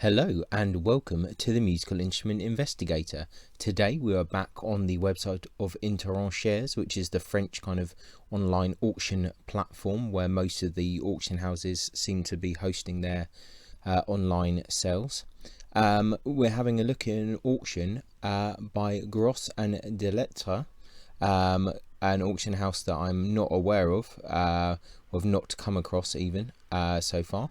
Hello and welcome to the Musical Instrument Investigator. Today we are back on the website of Interchairs, which is the French kind of online auction platform where most of the auction houses seem to be hosting their online sales. We're having a look at an auction by Gros Delettrez, an auction house that I'm not aware of, have not come across even so far.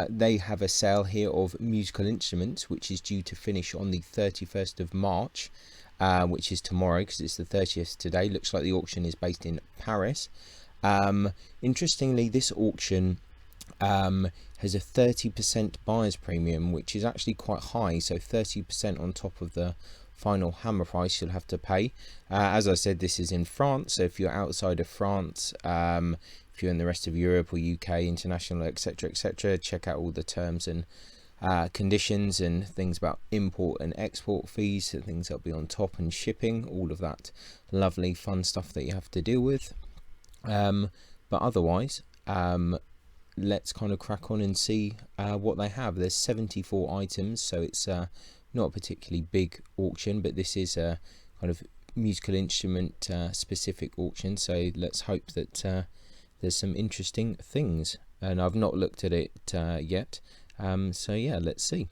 They have a sale here of musical instruments, which is due to finish on the 31st of March, which is tomorrow because it's the 30th today. Looks like the auction is based in Paris. Interestingly, this auction has a 30% buyer's premium, which is actually quite high, so 30% on top of the final hammer price you'll have to pay. As I said, this is in France, so if you're outside of France, if you're in the rest of Europe or UK, international, etc., etc., check out all the terms and conditions and things about import and export fees and things that'll be on top, and shipping, all of that lovely fun stuff that you have to deal with. But otherwise, let's kind of crack on and see what they have. There's 74 items, so it's not a particularly big auction, but this is a kind of musical instrument specific auction, so let's hope that there's some interesting things, and I've not looked at it yet, so yeah, let's see.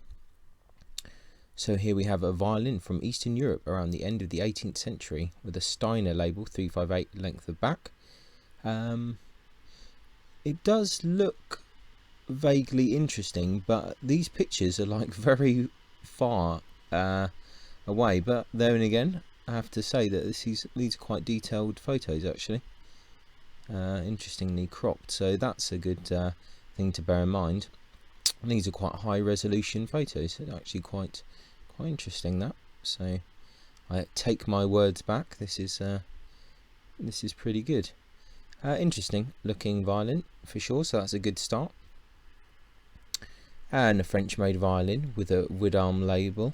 So here we have a violin from Eastern Europe around the end of the 18th century with a Steiner label, 358 length of back. It does look vaguely interesting, but these pictures are like very far away, but then again I have to say that these are quite detailed photos actually, interestingly cropped, so that's a good thing to bear in mind. And these are quite high resolution photos, it's actually quite interesting, that, so I take my words back. This is pretty good. Interesting looking violin for sure, so that's a good start. And a French made violin with a wood arm label.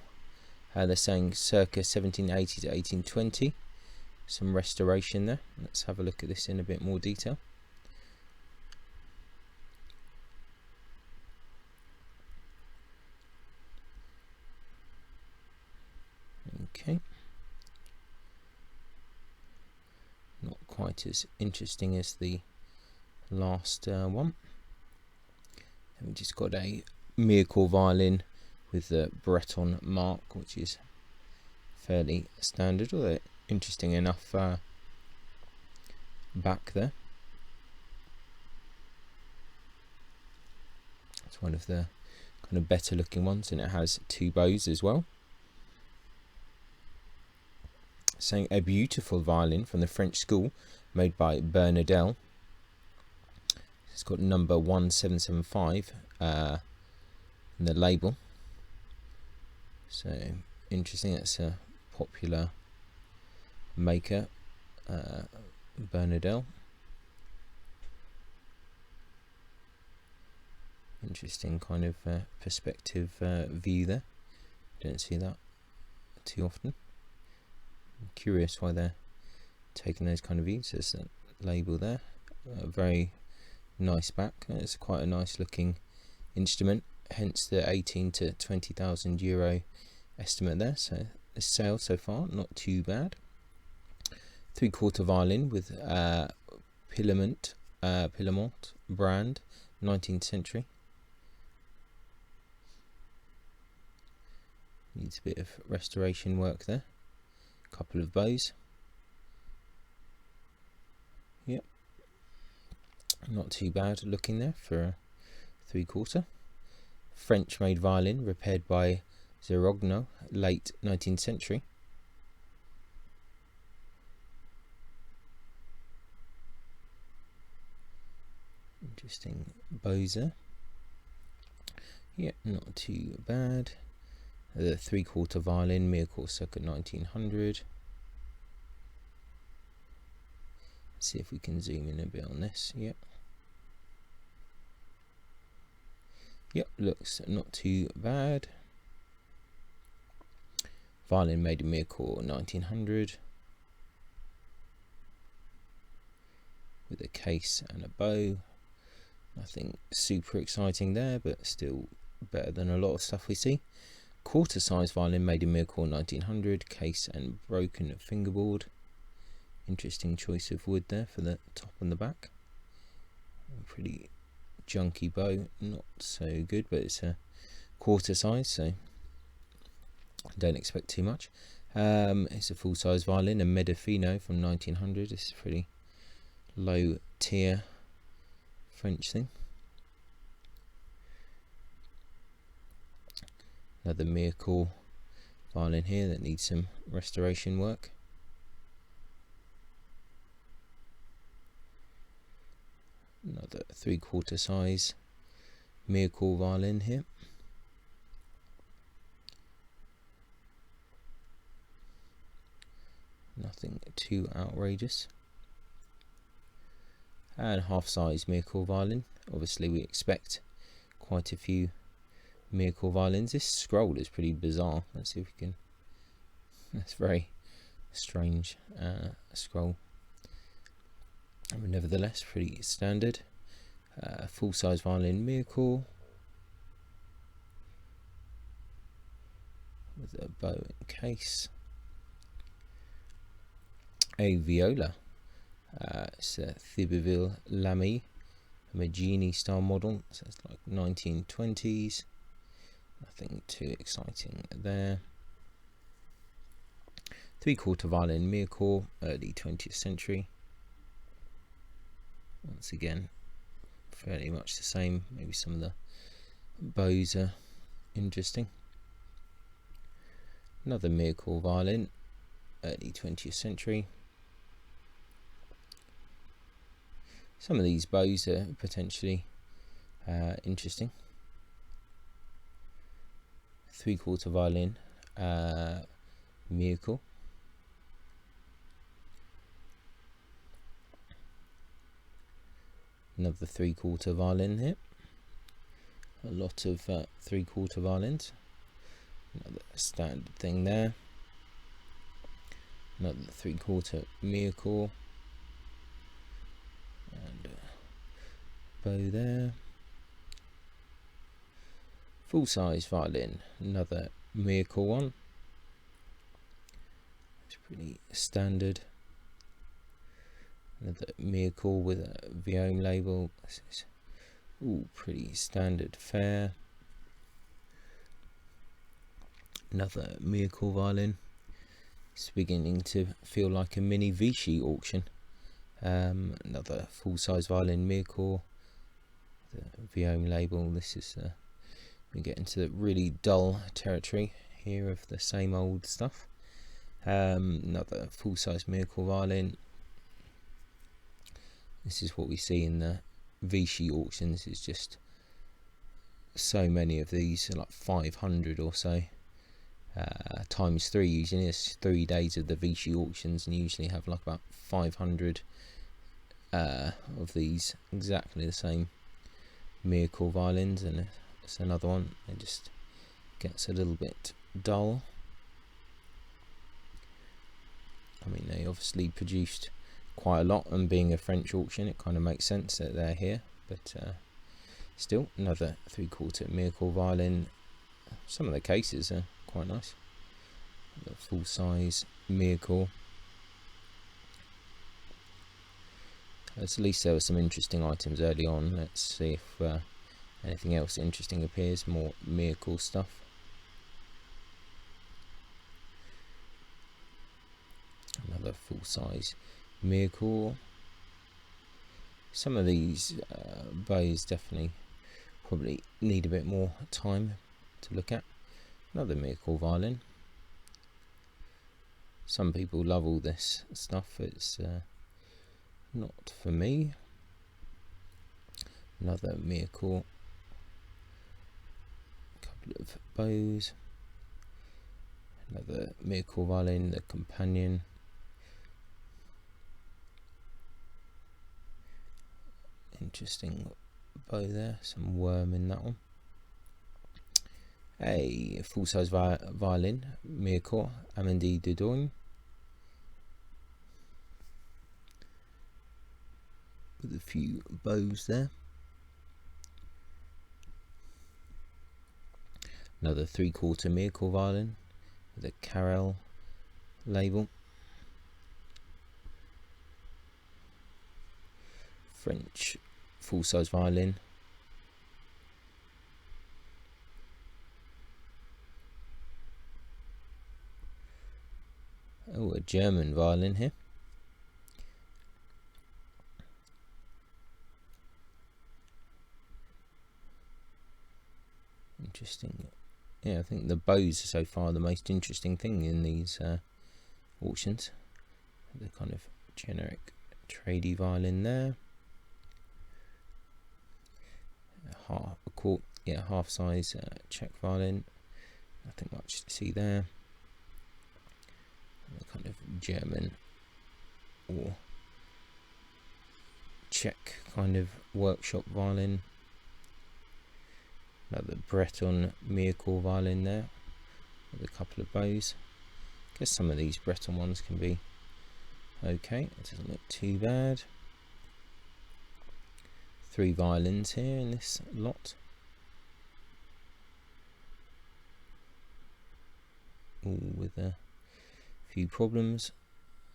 They're saying circa 1780 to 1820. Some restoration there. Let's have a look at this in a bit more detail. Okay. Not quite as interesting as the last one. And we just got a musical violin with the Breton mark, which is fairly standard, although interesting enough back there. It's one of the kind of better looking ones, and it has two bows as well. Saying a beautiful violin from the French school made by Bernardel. It's got number 1775 in the label, so interesting. That's a popular maker, Bernardel. Interesting kind of perspective view there. Don't see that too often. I'm curious why they're taking those kind of views. There's that label there. Very nice back. It's quite a nice looking instrument, hence the 18 to 20,000 euro estimate there. So the sale so far not too bad. 3/4 violin with Pilament brand, 19th century. Needs a bit of restoration work there. Couple of bows. Yep, not too bad looking there for a 3/4. French made violin repaired by Zerogno, late 19th century. Interesting bows there. Yep, not too bad. The 3/4 violin, musical circa 1900. Let's see if we can zoom in a bit on this. Yep. Yep, looks not too bad. Violin made in musical 1900. With a case and a bow. Nothing super exciting there, but still better than a lot of stuff we see. Quarter size violin made in Miracle 1900, case and broken fingerboard. Interesting choice of wood there for the top and the back. Pretty junky bow, not so good, but it's a quarter size, so don't expect too much. It's a full size violin, a Medefino from 1900. It's a pretty low tier French thing. Another Miracle violin here that needs some restoration work. Another 3/4 size Miracle violin here. Nothing too outrageous. And half size Miracle violin. Obviously we expect quite a few Miracle violins. This scroll is pretty bizarre. Let's see if we can. That's very strange scroll. But nevertheless, pretty standard. Full size violin Miracle with a bow and case. A viola. It's a Thibouville Lamy, a Magini style model, so it's like 1920s. Nothing too exciting there. 3/4 violin Miracle, early 20th century. Once again, fairly much the same. Maybe some of the bows are interesting. Another Miracle violin, early 20th century. Some of these bows are potentially interesting. 3/4 violin Miracle. Another 3/4 violin here. A lot of 3/4 violins. Another standard thing there. Another 3/4 Miracle. And bow there. Full size violin, another Miracle one. It's pretty standard. Another Miracle with a Violin label. This is pretty standard fare. Another Miracle violin. It's beginning to feel like a mini Vichy auction. Another full size violin Miracle. The Violin label. This is we get into the really dull territory here of the same old stuff. Another full size Miracle violin. This is what we see in the Vichy auctions. It's just so many of these, like 500 or so, times 3 usually. It's 3 days of the Vichy auctions, and you usually have like about 500 of these exactly the same Miracle violins, and it's another one. It just gets a little bit dull. I mean, they obviously produced quite a lot, and being a French auction, it kind of makes sense that they're here, but still, another 3/4 Miracle violin. Some of the cases are quite nice. The full size Miracle. At least there were some interesting items early on. Let's see if anything else interesting appears. More Miracle stuff. Another full size Miracle. Some of these bows definitely probably need a bit more time to look at. Another Miracle violin. Some people love all this stuff. It's not for me. Another Miracle. A couple of bows. Another Miracle violin, the companion. Interesting bow there, some worm in that one. A full size violin, Miracle, Amédée Dodon. With a few bows there. Another 3/4 miracle violin with a Carrel label. French full-size violin. Oh, a German violin here. Interesting. Yeah, I think the bows are so far the most interesting thing in these auctions. The kind of generic tradey violin there. Half size Czech violin. Nothing much to see there. The kind of German or Czech kind of workshop violin. Another Breton miracle violin there with a couple of bows. I guess some of these Breton ones can be okay. It doesn't look too bad. 3 violins here in this lot. All with a few problems.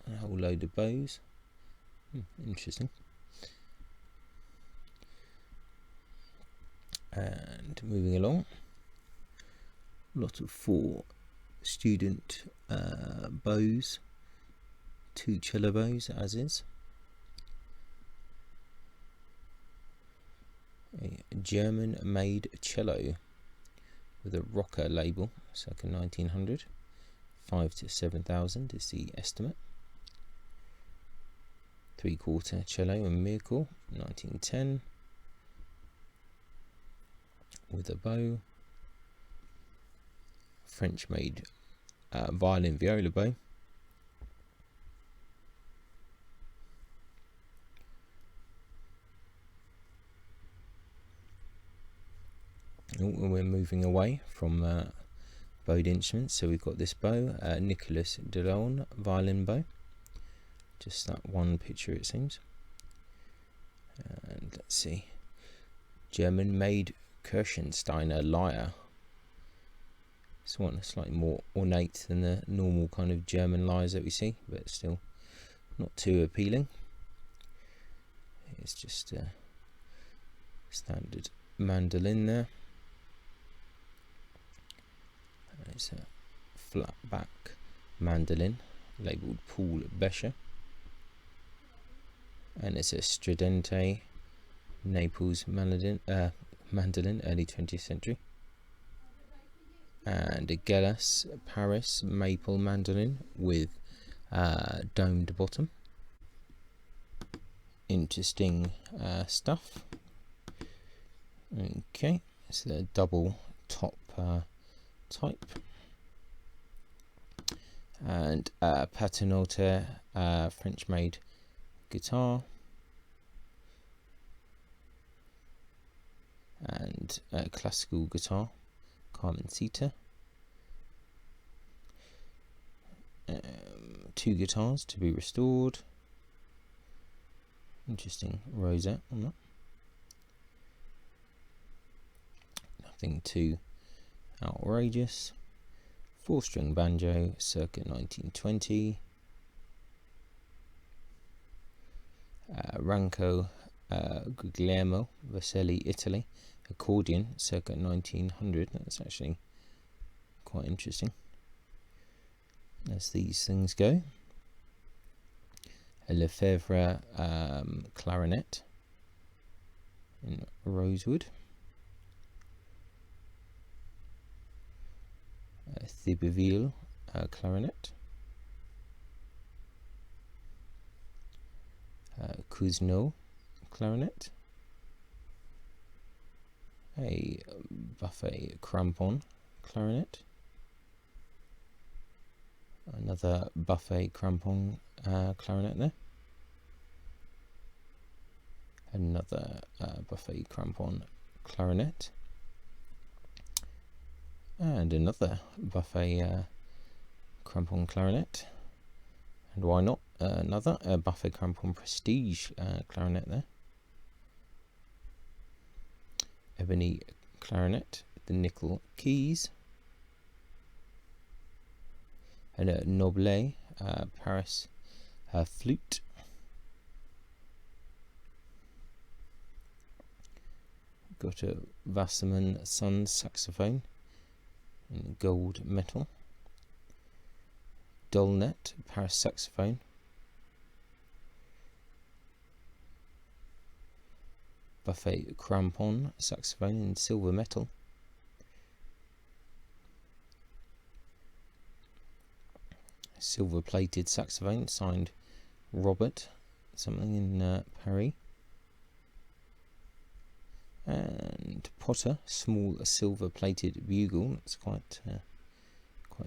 A whole load of bows. Interesting. And moving along, a lot of 4 student bows, 2 cello bows as is. A German made cello with a rocker label, circa 1900. 5 to 7,000 is the estimate. 3/4 cello and miracle, 1910. With a bow. French made violin viola bow. We're moving away from bowed instruments, so we've got this bow, Gros Delettrez violin bow. Just that one picture, it seems. And let's see, German made Kirchensteiner lyre. This one is slightly more ornate than the normal kind of German lyres that we see, but still not too appealing. It's just a standard mandolin there. It's a flat back mandolin labelled Paul Becher, and it's a Stridente Naples mandolin, early 20th century, and a Gelas Paris maple mandolin with domed bottom. Interesting stuff. Okay, it's the double top type, and Paternotte French made guitar, and classical guitar, Carmencita. 2 guitars to be restored. Interesting rosette on that. Nothing too outrageous. 4-string banjo, circa 1920. Ranco Guglielmo Vaselli, Italy, accordion, circa 1900. That's actually quite interesting as these things go. A Lefebvre clarinet in rosewood. A Thibouville clarinet. Cousineau clarinet. A Buffet crampon clarinet. Another Buffet crampon clarinet there. Another Buffet crampon clarinet. And another Buffet crampon clarinet. And why not another Buffet crampon prestige clarinet there. Ebony clarinet, the nickel keys. and a Noblet Paris flute. Got a Wasserman Sons saxophone in gold metal. Dolnet Paris saxophone. Buffet Crampon saxophone in silver metal. Silver plated saxophone signed Robert something in Paris. And Potter small silver plated bugle. That's quite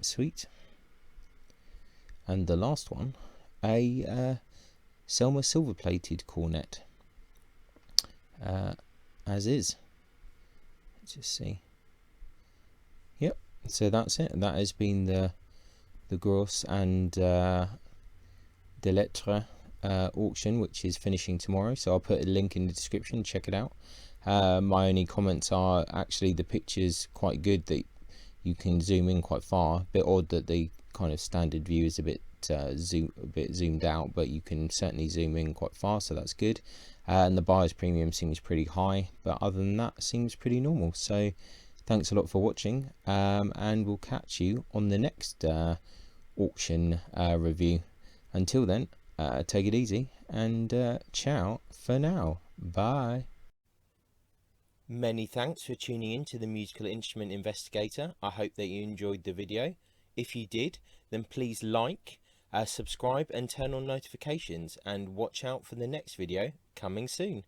sweet. And the last one, a Selmer silver plated cornet, as is. Let's just see. Yep, so that's it. That has been the Gros and Delettrez auction, which is finishing tomorrow. So I'll put a link in the description, check it out. My only comments are actually the picture's quite good, that you can zoom in quite far. A bit odd that the kind of standard view is a bit zoomed out, but you can certainly zoom in quite far, so that's good. And the buyer's premium seems pretty high, but other than that, seems pretty normal. So thanks a lot for watching, and we'll catch you on the next auction review. Until then, take it easy, and ciao for now. Bye. Many thanks for tuning in to the Musical Instrument Investigator. I hope that you enjoyed the video. If you did, then please like, subscribe and turn on notifications, and watch out for the next video coming soon.